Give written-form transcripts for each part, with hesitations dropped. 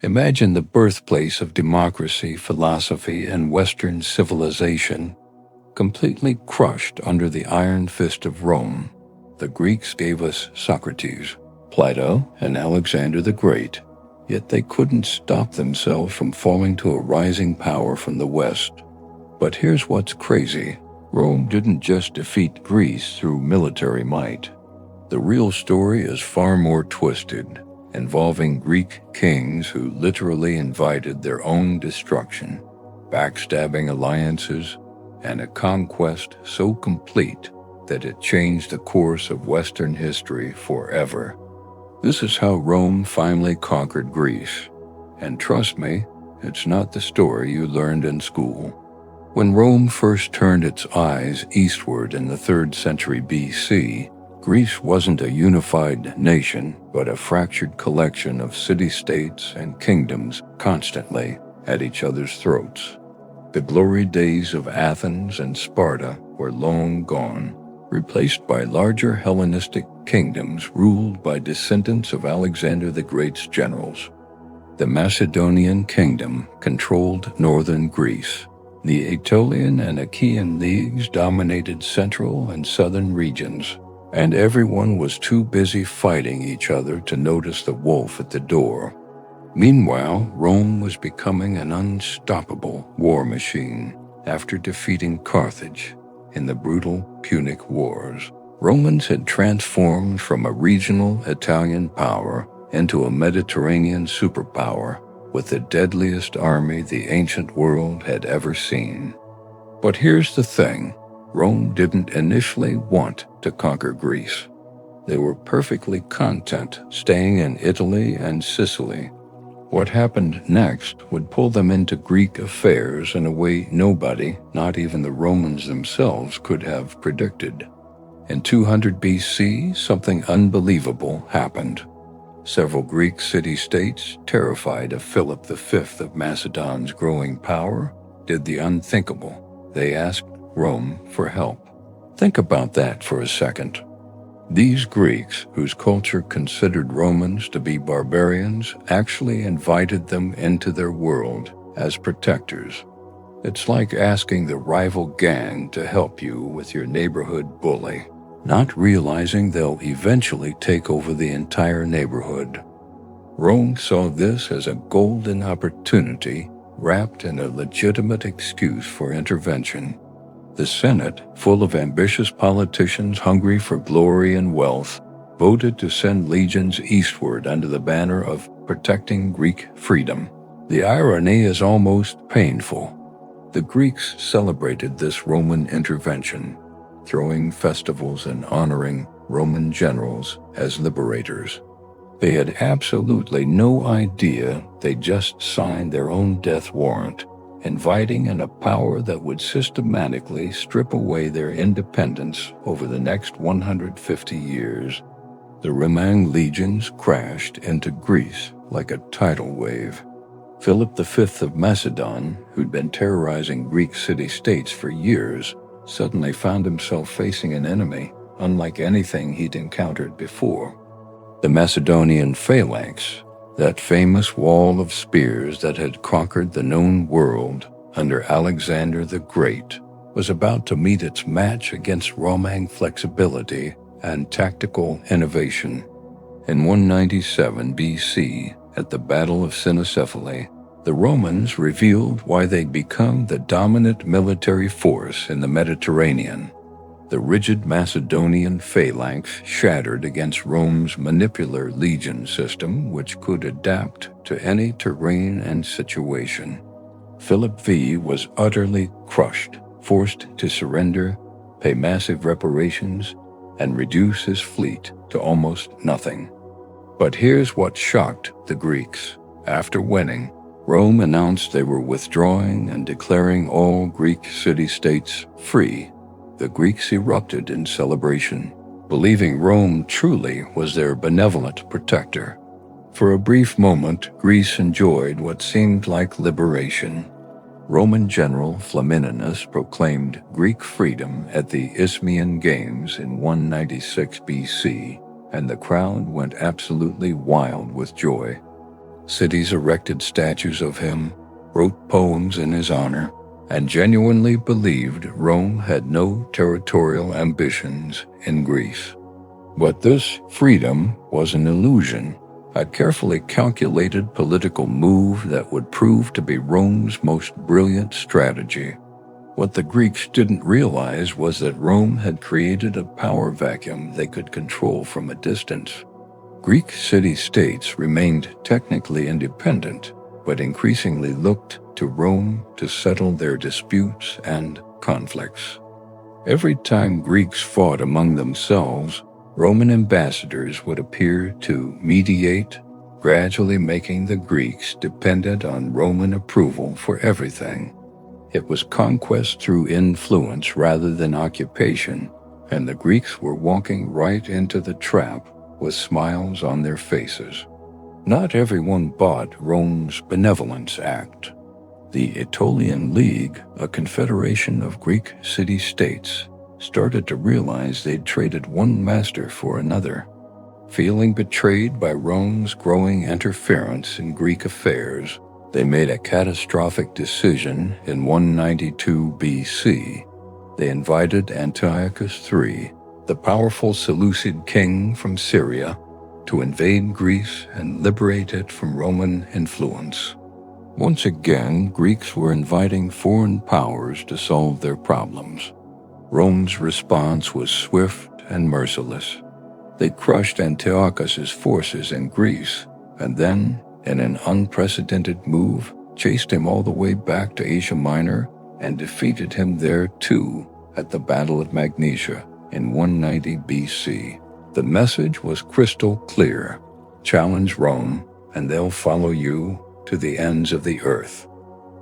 Imagine the birthplace of democracy, philosophy, and Western civilization, completely crushed under the iron fist of Rome. The Greeks gave us Socrates, Plato, and Alexander the Great, yet they couldn't stop themselves from falling to a rising power from the West. But here's what's crazy. Rome didn't just defeat Greece through military might. The real story is far more twisted, involving Greek kings who literally invited their own destruction, backstabbing alliances, and a conquest so complete that it changed the course of Western history forever. This is how Rome finally conquered Greece. And trust me, it's not the story you learned in school. When Rome first turned its eyes eastward in the 3rd century BC, Greece wasn't a unified nation, but a fractured collection of city-states and kingdoms constantly at each other's throats. The glory days of Athens and Sparta were long gone, replaced by larger Hellenistic kingdoms ruled by descendants of Alexander the Great's generals. The Macedonian kingdom controlled northern Greece. The Aetolian and Achaean Leagues dominated central and southern regions, and everyone was too busy fighting each other to notice the wolf at the door. Meanwhile, Rome was becoming an unstoppable war machine after defeating Carthage in the brutal Punic Wars. Romans had transformed from a regional Italian power into a Mediterranean superpower with the deadliest army the ancient world had ever seen. But here's the thing. Rome didn't initially want to conquer Greece. They were perfectly content staying in Italy and Sicily. What happened next would pull them into Greek affairs in a way nobody, not even the Romans themselves, could have predicted. In 200 BC, something unbelievable happened. Several Greek city-states, terrified of Philip V of Macedon's growing power, did the unthinkable. They asked Rome for help. Think about that for a second. These Greeks, whose culture considered Romans to be barbarians, actually invited them into their world as protectors. It's like asking the rival gang to help you with your neighborhood bully, not realizing they'll eventually take over the entire neighborhood. Rome saw this as a golden opportunity wrapped in a legitimate excuse for intervention. The Senate, full of ambitious politicians hungry for glory and wealth, voted to send legions eastward under the banner of protecting Greek freedom. The irony is almost painful. The Greeks celebrated this Roman intervention, throwing festivals and honoring Roman generals as liberators. They had absolutely no idea they just signed their own death warrant, inviting in a power that would systematically strip away their independence over the next 150 years. The Roman legions crashed into Greece like a tidal wave. Philip V of Macedon, who'd been terrorizing Greek city-states for years, suddenly found himself facing an enemy unlike anything he'd encountered before. The Macedonian phalanx, that famous wall of spears that had conquered the known world under Alexander the Great, was about to meet its match against Roman flexibility and tactical innovation. In 197 BC, at the Battle of Cynoscephalae, the Romans revealed why they'd become the dominant military force in the Mediterranean. The rigid Macedonian phalanx shattered against Rome's manipular legion system, which could adapt to any terrain and situation. Philip V was utterly crushed, forced to surrender, pay massive reparations, and reduce his fleet to almost nothing. But here's what shocked the Greeks. After winning, Rome announced they were withdrawing and declaring all Greek city-states free. The Greeks erupted in celebration, believing Rome truly was their benevolent protector. For a brief moment, Greece enjoyed what seemed like liberation. Roman general Flamininus proclaimed Greek freedom at the Isthmian Games in 196 BC, and the crowd went absolutely wild with joy. Cities erected statues of him, wrote poems in his honor, and genuinely believed Rome had no territorial ambitions in Greece. But this freedom was an illusion, a carefully calculated political move that would prove to be Rome's most brilliant strategy. What the Greeks didn't realize was that Rome had created a power vacuum they could control from a distance. Greek city-states remained technically independent, but increasingly looked to Rome to settle their disputes and conflicts. Every time Greeks fought among themselves, Roman ambassadors would appear to mediate, gradually making the Greeks dependent on Roman approval for everything. It was conquest through influence rather than occupation, and the Greeks were walking right into the trap with smiles on their faces. Not everyone bought Rome's Benevolence Act. The Achaean League, a confederation of Greek city-states, started to realize they'd traded one master for another. Feeling betrayed by Rome's growing interference in Greek affairs, they made a catastrophic decision in 192 BC. They invited Antiochus III, the powerful Seleucid king from Syria, to invade Greece and liberate it from Roman influence. Once again, Greeks were inviting foreign powers to solve their problems. Rome's response was swift and merciless. They crushed Antiochus's forces in Greece, and then, in an unprecedented move, chased him all the way back to Asia Minor and defeated him there too at the Battle of Magnesia in 190 BC. The message was crystal clear: challenge Rome, and they'll follow you to the ends of the earth.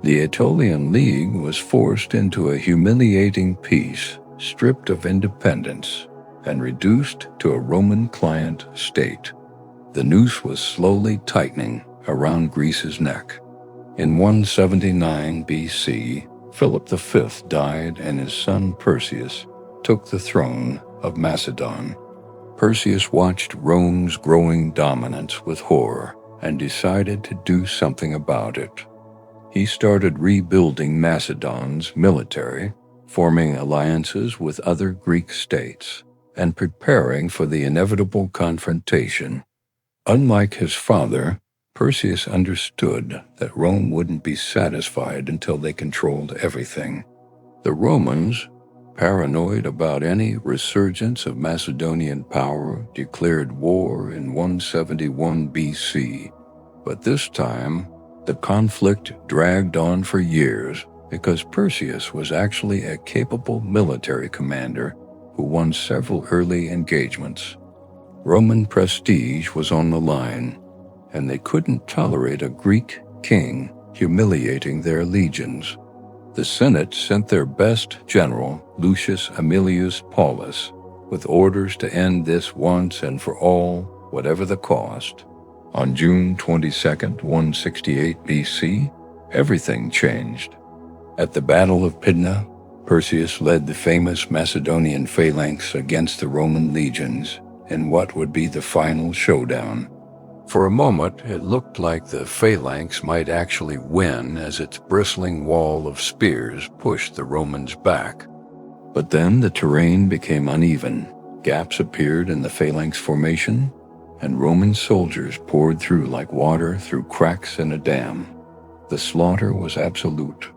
The Achaean League was forced into a humiliating peace, stripped of independence, and reduced to a Roman client state. The noose was slowly tightening around Greece's neck. In 179 BC, Philip V died and his son Perseus took the throne of Macedon. Perseus watched Rome's growing dominance with horror and decided to do something about it. He started rebuilding Macedon's military, forming alliances with other Greek states, and preparing for the inevitable confrontation. Unlike his father, Perseus understood that Rome wouldn't be satisfied until they controlled everything. The Romans, paranoid about any resurgence of Macedonian power, declared war in 171 BC. But this time, the conflict dragged on for years because Perseus was actually a capable military commander who won several early engagements. Roman prestige was on the line, and they couldn't tolerate a Greek king humiliating their legions. The Senate sent their best general, Lucius Aemilius Paulus, with orders to end this once and for all, whatever the cost. On June 22, 168 BC, everything changed. At the Battle of Pydna, Perseus led the famous Macedonian phalanx against the Roman legions in what would be the final showdown. For a moment, it looked like the phalanx might actually win as its bristling wall of spears pushed the Romans back. But then the terrain became uneven. Gaps appeared in the phalanx formation, and Roman soldiers poured through like water through cracks in a dam. The slaughter was absolute.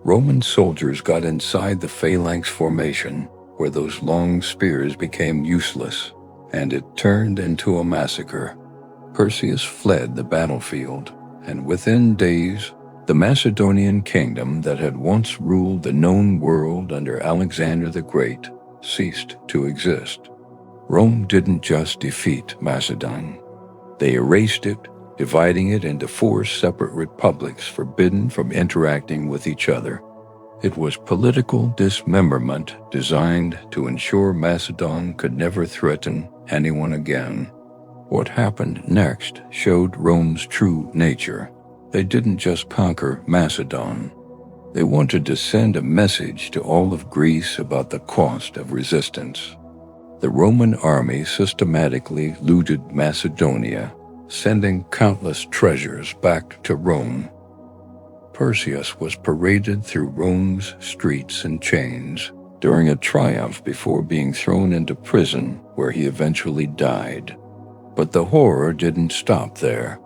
Roman soldiers got inside the phalanx formation, where those long spears became useless, and it turned into a massacre. Perseus fled the battlefield, and within days, the Macedonian kingdom that had once ruled the known world under Alexander the Great ceased to exist. Rome didn't just defeat Macedon. They erased it, dividing it into 4 separate republics forbidden from interacting with each other. It was political dismemberment designed to ensure Macedon could never threaten anyone again. What happened next showed Rome's true nature. They didn't just conquer Macedon. They wanted to send a message to all of Greece about the cost of resistance. The Roman army systematically looted Macedonia, sending countless treasures back to Rome. Perseus was paraded through Rome's streets in chains during a triumph before being thrown into prison, where he eventually died. But the horror didn't stop there.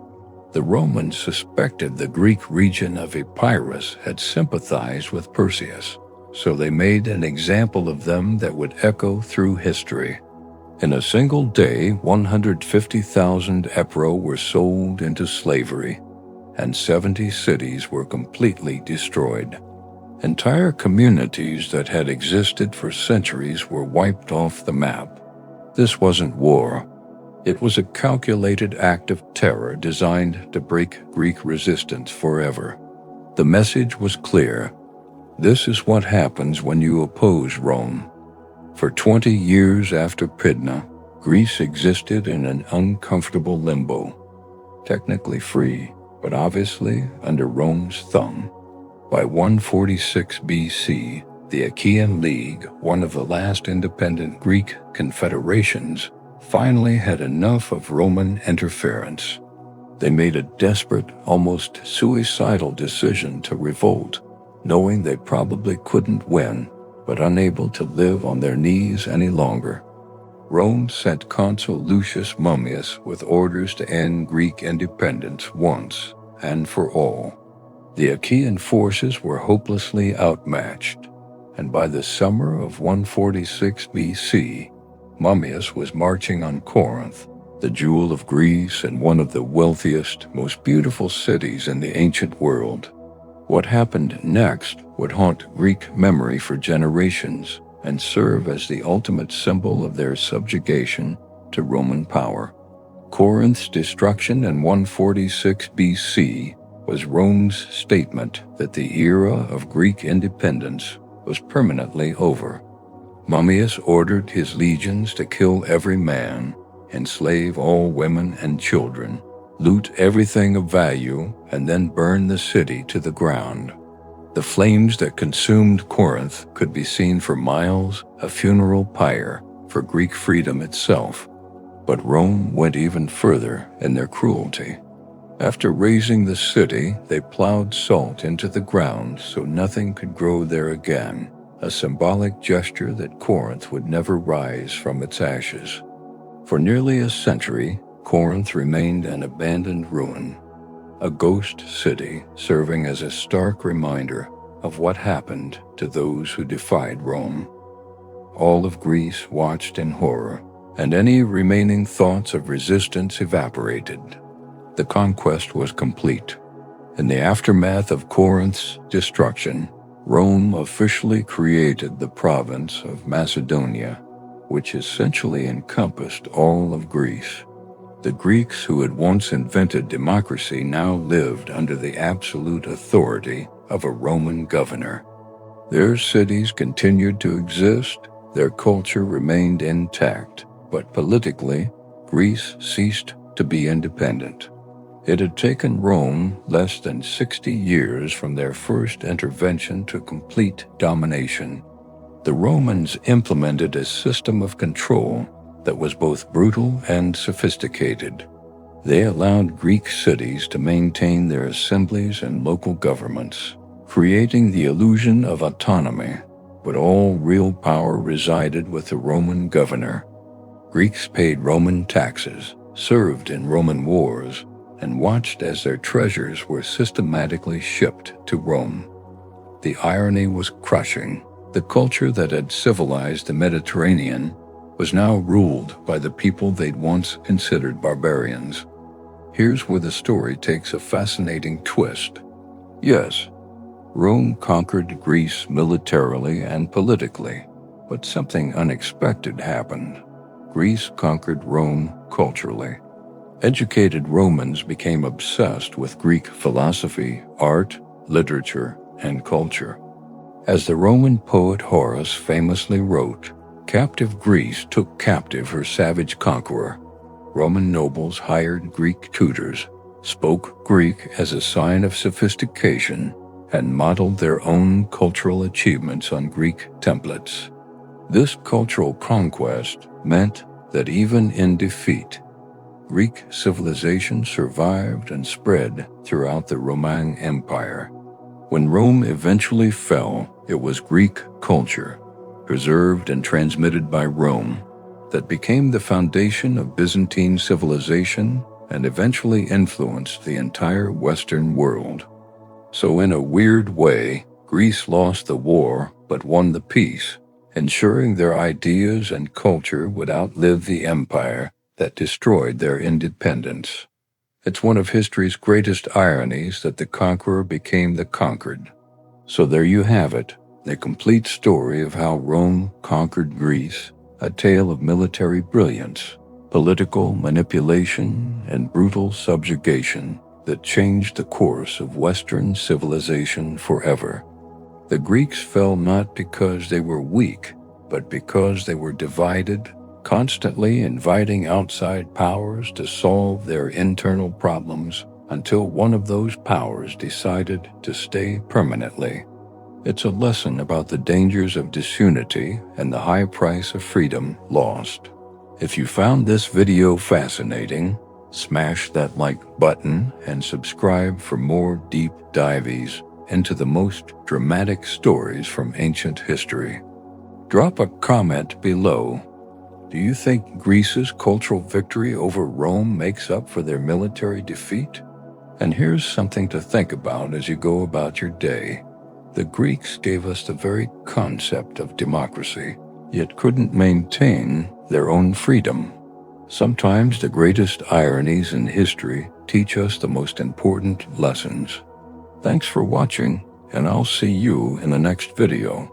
The Romans suspected the Greek region of Epirus had sympathized with Perseus, so they made an example of them that would echo through history. In a single day, 150,000 Epro were sold into slavery, and 70 cities were completely destroyed. Entire communities that had existed for centuries were wiped off the map. This wasn't war. It was a calculated act of terror designed to break Greek resistance forever. The message was clear. This is what happens when you oppose Rome. For 20 years after Pydna, Greece existed in an uncomfortable limbo. Technically free, but obviously under Rome's thumb. By 146 BC, the Achaean League, one of the last independent Greek confederations, finally had enough of Roman interference. They made a desperate, almost suicidal decision to revolt, knowing they probably couldn't win, but unable to live on their knees any longer. Rome sent Consul Lucius Mummius with orders to end Greek independence once and for all. The Achaean forces were hopelessly outmatched, and by the summer of 146 BC, Mummius was marching on Corinth, the jewel of Greece and one of the wealthiest, most beautiful cities in the ancient world. What happened next would haunt Greek memory for generations and serve as the ultimate symbol of their subjugation to Roman power. Corinth's destruction in 146 BC was Rome's statement that the era of Greek independence was permanently over. Mummius ordered his legions to kill every man, enslave all women and children, loot everything of value, and then burn the city to the ground. The flames that consumed Corinth could be seen for miles, a funeral pyre for Greek freedom itself. But Rome went even further in their cruelty. After razing the city, they plowed salt into the ground so nothing could grow there again, a symbolic gesture that Corinth would never rise from its ashes. For nearly a century, Corinth remained an abandoned ruin, a ghost city serving as a stark reminder of what happened to those who defied Rome. All of Greece watched in horror, and any remaining thoughts of resistance evaporated. The conquest was complete. In the aftermath of Corinth's destruction, Rome officially created the province of Macedonia, which essentially encompassed all of Greece. The Greeks who had once invented democracy now lived under the absolute authority of a Roman governor. Their cities continued to exist, their culture remained intact, but politically, Greece ceased to be independent. It had taken Rome less than 60 years from their first intervention to complete domination. The Romans implemented a system of control that was both brutal and sophisticated. They allowed Greek cities to maintain their assemblies and local governments, creating the illusion of autonomy, but all real power resided with the Roman governor. Greeks paid Roman taxes, served in Roman wars, and watched as their treasures were systematically shipped to Rome. The irony was crushing. The culture that had civilized the Mediterranean was now ruled by the people they'd once considered barbarians. Here's where the story takes a fascinating twist. Yes, Rome conquered Greece militarily and politically, but something unexpected happened. Greece conquered Rome culturally. Educated Romans became obsessed with Greek philosophy, art, literature, and culture. As the Roman poet Horace famously wrote, captive Greece took captive her savage conqueror. Roman nobles hired Greek tutors, spoke Greek as a sign of sophistication, and modeled their own cultural achievements on Greek templates. This cultural conquest meant that even in defeat, Greek civilization survived and spread throughout the Roman Empire. When Rome eventually fell, it was Greek culture, preserved and transmitted by Rome, that became the foundation of Byzantine civilization and eventually influenced the entire Western world. So in a weird way, Greece lost the war but won the peace, ensuring their ideas and culture would outlive the empire that destroyed their independence. It's one of history's greatest ironies that the conqueror became the conquered. So there you have it, the complete story of how Rome conquered Greece, a tale of military brilliance, political manipulation, and brutal subjugation that changed the course of Western civilization forever. The Greeks fell not because they were weak, but because they were divided, constantly inviting outside powers to solve their internal problems until one of those powers decided to stay permanently. It's a lesson about the dangers of disunity and the high price of freedom lost. If you found this video fascinating, smash that like button and subscribe for more deep dives into the most dramatic stories from ancient history. Drop a comment below. Do you think Greece's cultural victory over Rome makes up for their military defeat? And here's something to think about as you go about your day. The Greeks gave us the very concept of democracy, yet couldn't maintain their own freedom. Sometimes the greatest ironies in history teach us the most important lessons. Thanks for watching, and I'll see you in the next video.